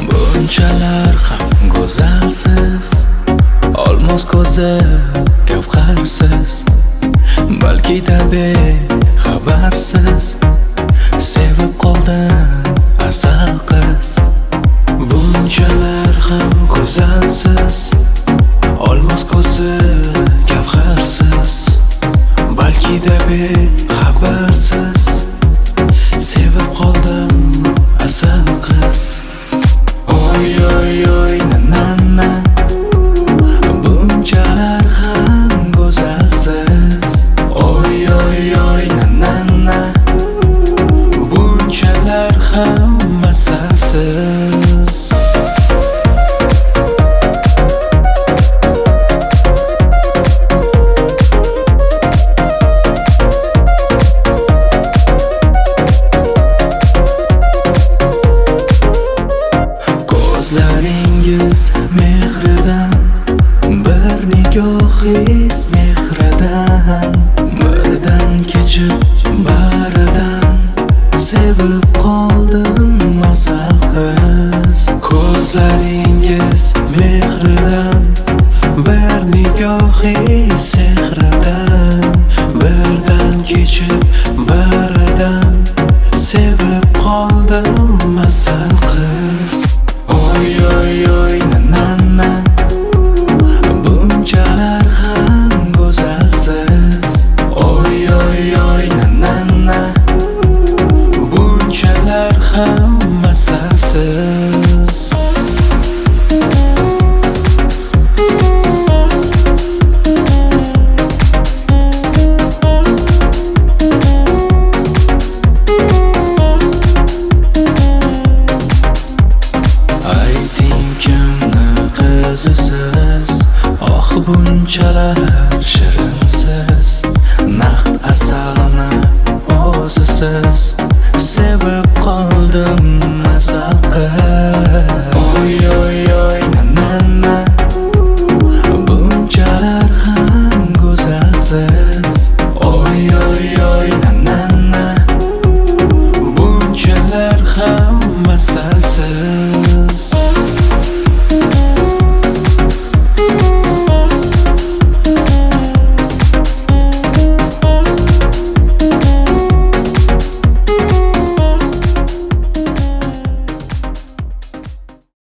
Bunchalar ham go'zalsiz, olmos ko'zi gavharsiz, balki da bexabarsiz. Sevib qoldim asal qiz. Bunchalar ham go'zalsiz, olmos ko'zi gavharsiz, balki da bexabarsiz. Sevib qoldim asal qiz. Oy oy oy na na na, bunchalar ham go'zalsiz. Oy oy oy na na na, bunchalar ham asalsiz. Ko'zlaringiz mehridan, bir nigohingiz mehridan, birdan kechib baridan sevib qoldim asal qiz. Ko'zlaringiz mehridan, bir nigohingiz sehridan, birdan kechib baridan sevib qoldim asal qiz. Oy oy oy na na na, bunchalar ham go'zalsiz. Oy oy oy na na na, bunchalar ham asalsiz. Ayting kimni qizisiz, oh bunchalar shirinsiz, naqd asalni o'zisiz sevib qoldim asal qiz.